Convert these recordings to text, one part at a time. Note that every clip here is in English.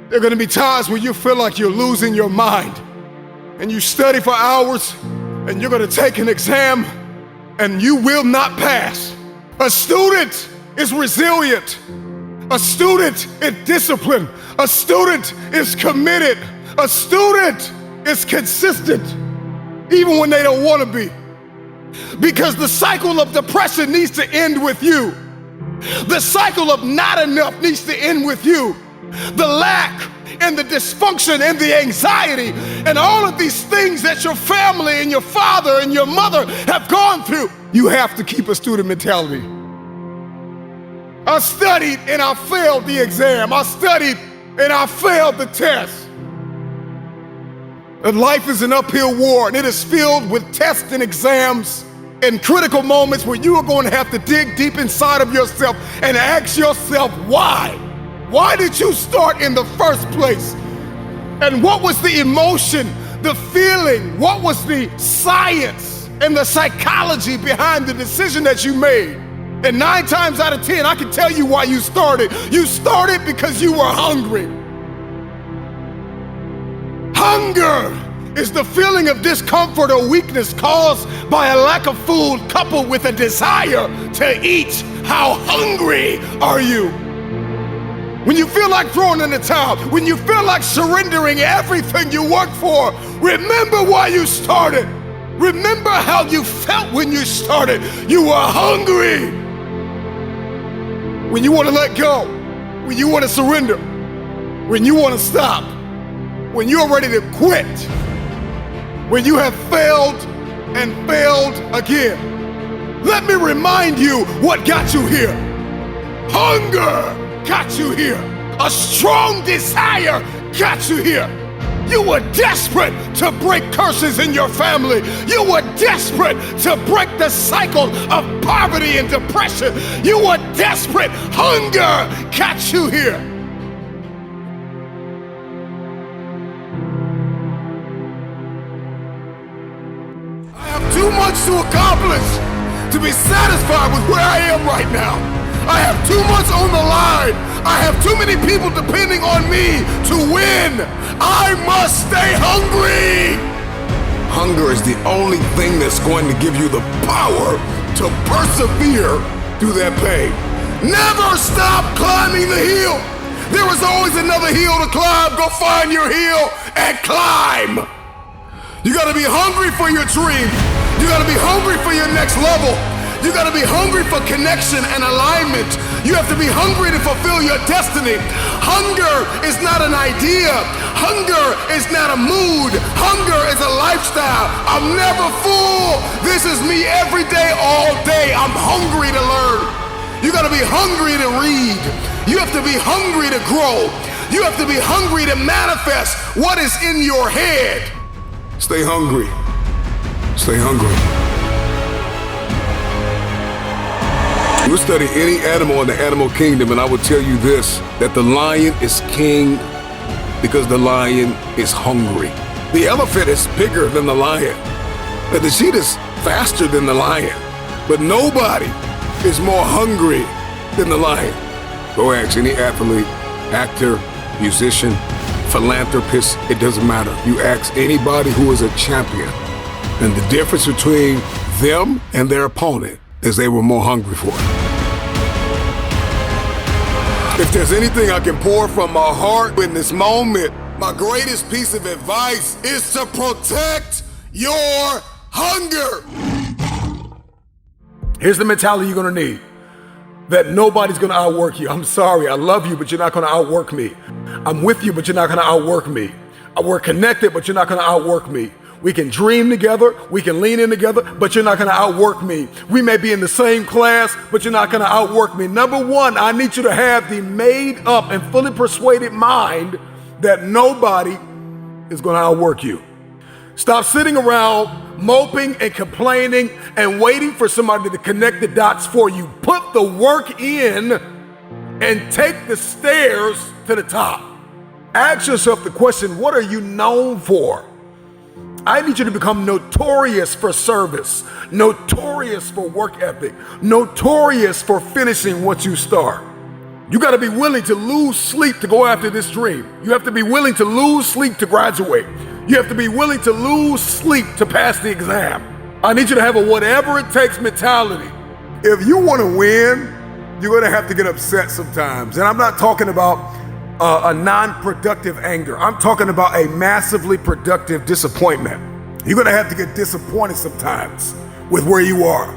There are going to be times when you feel like you're losing your mind and you study for hours and you're going to take an exam and you will not pass. A student is resilient. A student is disciplined. A student is committed. A student is consistent, even when they don't want to be. Because the cycle of depression needs to end with you. The cycle of not enough needs to end with you. The lack and the dysfunction and the anxiety and all of these things that your family and your father and your mother have gone through, you have to keep a student mentality. I studied and I failed the exam. I studied and I failed the test. And life is an uphill war, and it is filled with tests and exams and critical moments where you are going to have to dig deep inside of yourself and ask yourself why. Why did you start in the first place? And what was the emotion, the feeling? What was the science and the psychology behind the decision that you made? And 9 times out of 10, I can tell you why you started. You started because you were hungry. Hunger is the feeling of discomfort or weakness caused by a lack of food coupled with a desire to eat. How hungry are you? When you feel like throwing in the towel, when you feel like surrendering everything you worked for, remember why you started. Remember how you felt when you started. You were hungry. When you want to let go, when you want to surrender, when you want to stop, when you're ready to quit, when you have failed and failed again. Let me remind you what got you here. Hunger got you here. A strong desire got you here. You were desperate to break curses in your family. You were desperate to break the cycle of poverty and depression. You were desperate. Hunger got you here. I have too much to accomplish to be satisfied with where I am right now. I have too much on the line. I have too many people depending on me to win. I must stay hungry. Hunger is the only thing that's going to give you the power to persevere through that pain. Never stop climbing the hill. There is always another hill to climb. Go find your hill and climb. You gotta be hungry for your dream. You gotta be hungry for your next level. You gotta be hungry for connection and alignment. You have to be hungry to fulfill your destiny. Hunger is not an idea. Hunger is not a mood. Hunger is a lifestyle. I'm never full. This is me every day, all day. I'm hungry to learn. You gotta be hungry to read. You have to be hungry to grow. You have to be hungry to manifest what is in your head. Stay hungry. Stay hungry. We'll study any animal in the animal kingdom, and I will tell you this, that the lion is king because the lion is hungry. The elephant is bigger than the lion, and the cheetah is faster than the lion, but nobody is more hungry than the lion. Go ask any athlete, actor, musician, philanthropist, it doesn't matter. You ask anybody who is a champion, and the difference between them and their opponent is they were more hungry for it. If there's anything I can pour from my heart in this moment, my greatest piece of advice is to protect your hunger. Here's the mentality you're gonna need. That nobody's gonna outwork you. I'm sorry, I love you, but you're not gonna outwork me. I'm with you, but you're not gonna outwork me. We're connected, but you're not gonna outwork me. We can dream together, we can lean in together, but you're not gonna outwork me. We may be in the same class, but you're not gonna outwork me. Number one, I need you to have the made up and fully persuaded mind that nobody is gonna outwork you. Stop sitting around moping and complaining and waiting for somebody to connect the dots for you. Put the work in and take the stairs to the top. Ask yourself the question, what are you known for? I need you to become notorious for service, notorious for work ethic, notorious for finishing what you start. You got to be willing to lose sleep to go after this dream. You have to be willing to lose sleep to graduate. You have to be willing to lose sleep to pass the exam. I need you to have a whatever it takes mentality. If you want to win, you're going to have to get upset sometimes. And I'm not talking about a non-productive anger. I'm talking about a massively productive disappointment. You're going to have to get disappointed sometimes with where you are.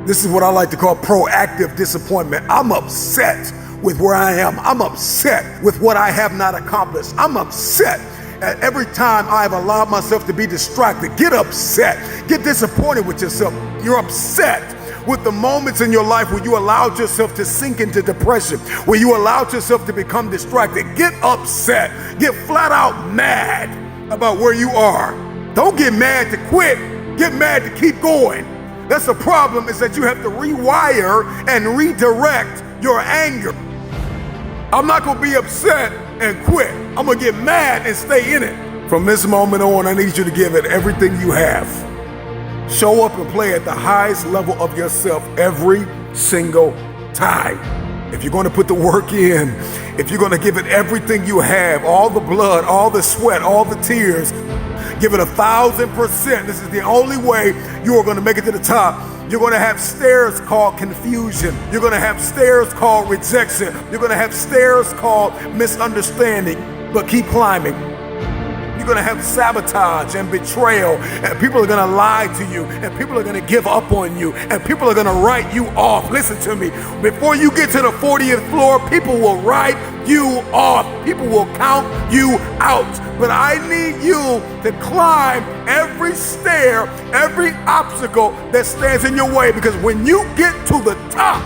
This is what I like to call proactive disappointment. I'm upset with where I am. I'm upset with what I have not accomplished. I'm upset at every time I've allowed myself to be distracted. Get upset. Get disappointed with yourself. You're upset with the moments in your life where you allowed yourself to sink into depression, where you allowed yourself to become distracted. Get upset. Get flat out mad about where you are. Don't get mad to quit. Get mad to keep going. That's the problem, is that you have to rewire and redirect your anger. I'm not gonna be upset and quit. I'm gonna get mad and stay in it. From this moment on, I need you to give it everything you have. Show up and play at the highest level of yourself every single time. If you're gonna put the work in, if you're gonna give it everything you have, all the blood, all the sweat, all the tears, give it 1,000%. This is the only way you are gonna make it to the top. You're gonna have stairs called confusion. You're gonna have stairs called rejection. You're gonna have stairs called misunderstanding, but keep climbing. You're gonna have sabotage and betrayal, and people are gonna lie to you, and people are gonna give up on you, and people are gonna write you off. Listen to me. Before you get to the 40th floor, people will write you off. People will count you out. But I need you to climb every stair, every obstacle that stands in your way, because when you get to the top,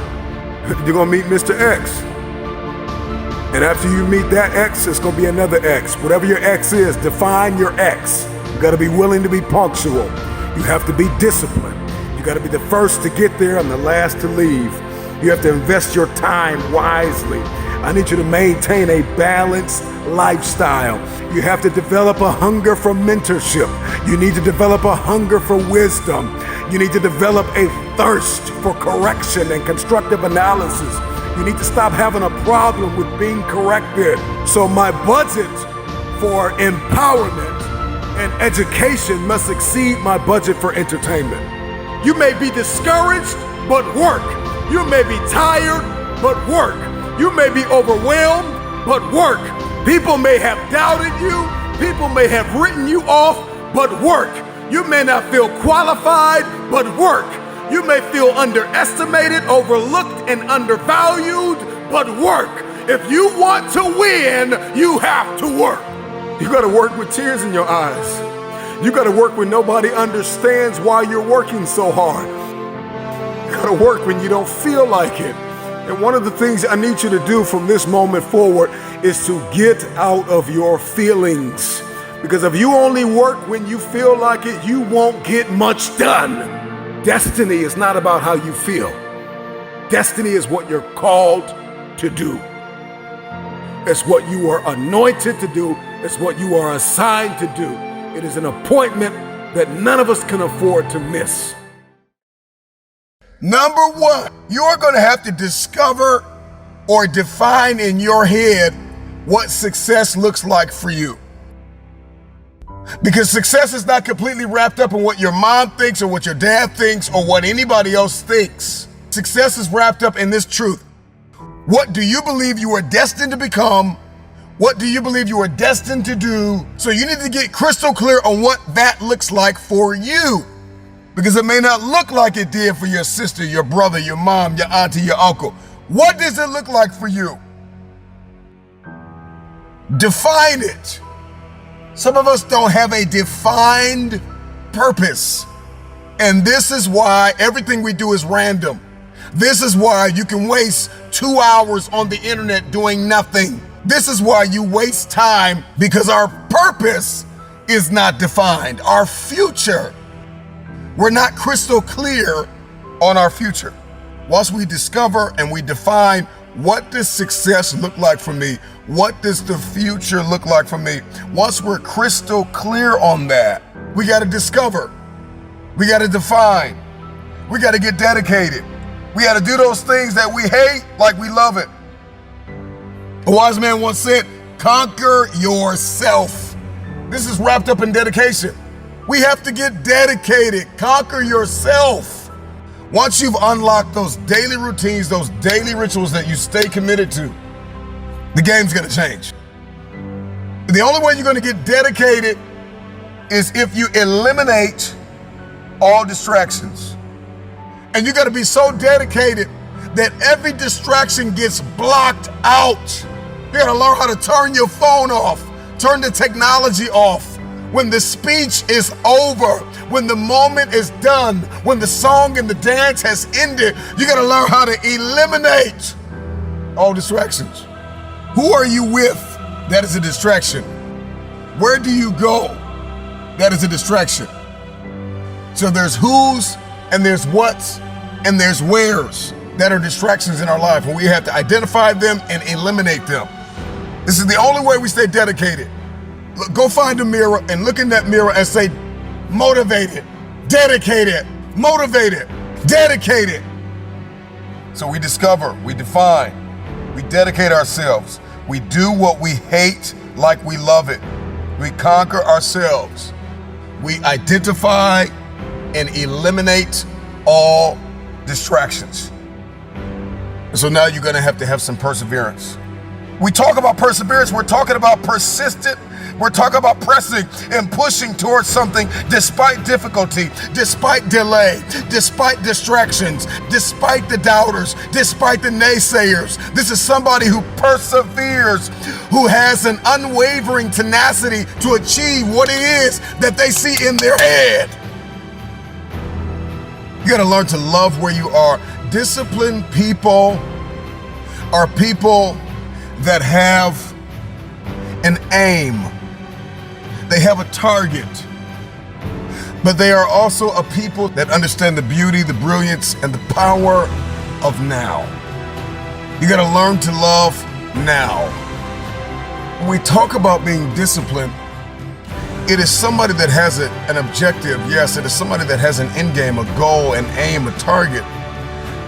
you're gonna meet Mr. X. And after you meet that X, it's gonna be another X. Whatever your X is, define your X. You gotta be willing to be punctual. You have to be disciplined. You gotta be the first to get there and the last to leave. You have to invest your time wisely. I need you to maintain a balanced lifestyle. You have to develop a hunger for mentorship. You need to develop a hunger for wisdom. You need to develop a thirst for correction and constructive analysis. You need to stop having a problem with being corrected. So my budget for empowerment and education must exceed my budget for entertainment. You may be discouraged, but work. You may be tired, but work. You may be overwhelmed, but work. People may have doubted you. People may have written you off, but work. You may not feel qualified, but work. You may feel underestimated, overlooked, and undervalued, but work. If you want to win, you have to work. You gotta work with tears in your eyes. You gotta work when nobody understands why you're working so hard. You gotta work when you don't feel like it. And one of the things I need you to do from this moment forward is to get out of your feelings. Because if you only work when you feel like it, you won't get much done. Destiny is not about how you feel. Destiny is what you're called to do. It's what you are anointed to do. It's what you are assigned to do. It is an appointment that none of us can afford to miss. Number one, you're going to have to discover or define in your head what success looks like for you. Because success is not completely wrapped up in what your mom thinks or what your dad thinks or what anybody else thinks. Success is wrapped up in this truth. What do you believe you are destined to become? What do you believe you are destined to do? So you need to get crystal clear on what that looks like for you. Because it may not look like it did for your sister, your brother, your mom, your auntie, your uncle. What does it look like for you? Define it. Some of us don't have a defined purpose. And this is why everything we do is random. This is why you can waste 2 hours on the internet doing nothing. This is why you waste time, because our purpose is not defined. Our future, we're not crystal clear on our future. Once we discover and we define, what does success look like for me? What does the future look like for me? Once we're crystal clear on that, we got to discover. We got to define. We got to get dedicated. We got to do those things that we hate like we love it. A wise man once said, conquer yourself. This is wrapped up in dedication. We have to get dedicated. Conquer yourself. Once you've unlocked those daily routines, those daily rituals that you stay committed to, the game's gonna change. The only way you're gonna get dedicated is if you eliminate all distractions. And you gotta be so dedicated that every distraction gets blocked out. You gotta learn how to turn your phone off, turn the technology off. When the speech is over, when the moment is done, when the song and the dance has ended, you gotta learn how to eliminate all distractions. Who are you with? That is a distraction. Where do you go? That is a distraction. So there's who's and there's what's and there's where's that are distractions in our life, and we have to identify them and eliminate them. This is the only way we stay dedicated. Look, go find a mirror and look in that mirror and say, motivated, dedicated, motivated, dedicated. So we discover, we define, we dedicate ourselves. We do what we hate like we love it. We conquer ourselves. We identify and eliminate all distractions. So now you're gonna have to have some perseverance. We talk about perseverance, we're talking about persistent, we're talking about pressing and pushing towards something despite difficulty, despite delay, despite distractions, despite the doubters, despite the naysayers. This is somebody who perseveres, who has an unwavering tenacity to achieve what it is that they see in their head. You gotta learn to love where you are. Disciplined people are people that have an aim. They have a target. But they are also a people that understand the beauty, the brilliance, and the power of now. You gotta learn to love now. When we talk about being disciplined, it is somebody that has an objective. Yes, it is somebody that has an end game, a goal, an aim, a target.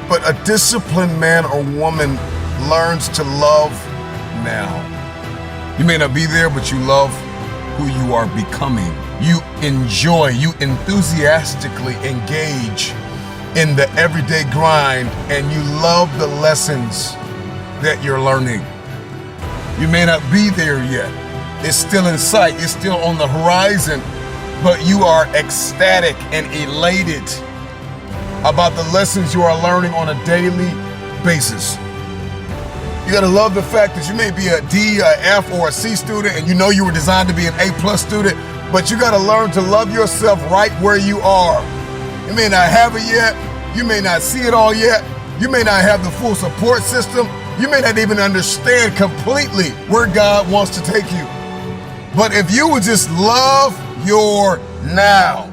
But a disciplined man or woman learns to love now. You may not be there, but you love who you are becoming. You enjoy, you enthusiastically engage in the everyday grind, and you love the lessons that you're learning. You may not be there yet. It's still in sight, it's still on the horizon, but you are ecstatic and elated about the lessons you are learning on a daily basis. You gotta love the fact that you may be a D, a F, or a C student, and you know you were designed to be an A+ student, but you gotta learn to love yourself right where you are. You may not have it yet, you may not see it all yet, you may not have the full support system, you may not even understand completely where God wants to take you. But if you would just love your now,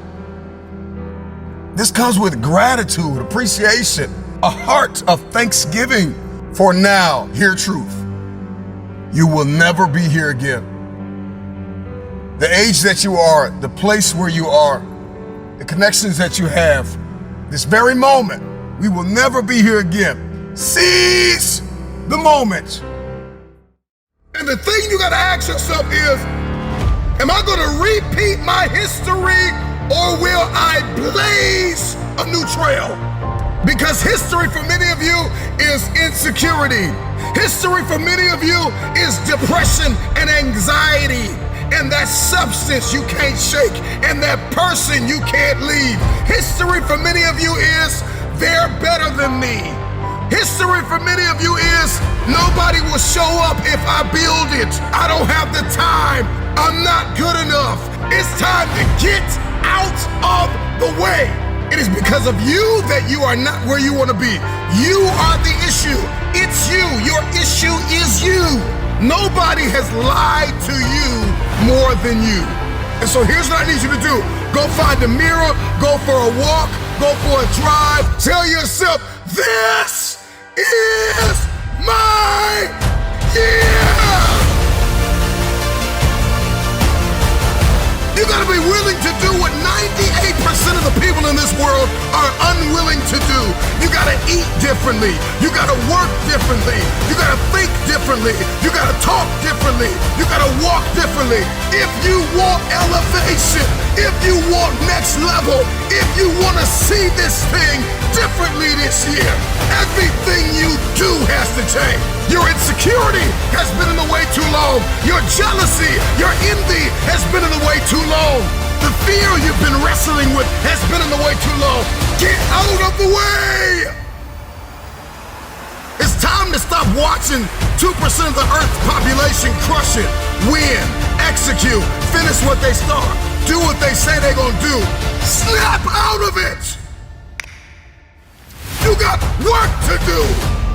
this comes with gratitude, appreciation, a heart of thanksgiving for now. Hear truth. You will never be here again. The age that you are, the place where you are, the connections that you have, this very moment, we will never be here again. Seize the moment. And the thing you gotta ask yourself is, am I gonna repeat my history, or will I blaze a new trail? Because history for many of you is insecurity. History for many of you is depression and anxiety, and that substance you can't shake, and that person you can't leave. History for many of you is they're better than me. History for many of you is nobody will show up if I build it. I don't have the time. I'm not good enough. It's time to get out of the way. It is because of you that you are not where you want to be. You are the issue. It's you. Your issue is you. Nobody has lied to you more than you. And so here's what I need you to do. Go find a mirror, go for a walk, go for a drive. Tell yourself, this is my year. You gotta be willing to do what 98% of the people people in this world are unwilling to do. You gotta eat differently. You gotta work differently. You gotta think differently. You gotta talk differently. You gotta walk differently. If you want elevation, if you want next level, if you wanna see this thing differently this year, everything you do has to change. Your insecurity has been in the way too long. Your jealousy, your envy has been in the way too long. The fear you've been wrestling with has been in the way too long. Get out of the way! It's time to stop watching 2% of the Earth's population crush it, win, execute, finish what they start, do what they say they're gonna do. Snap out of it! You got work to do!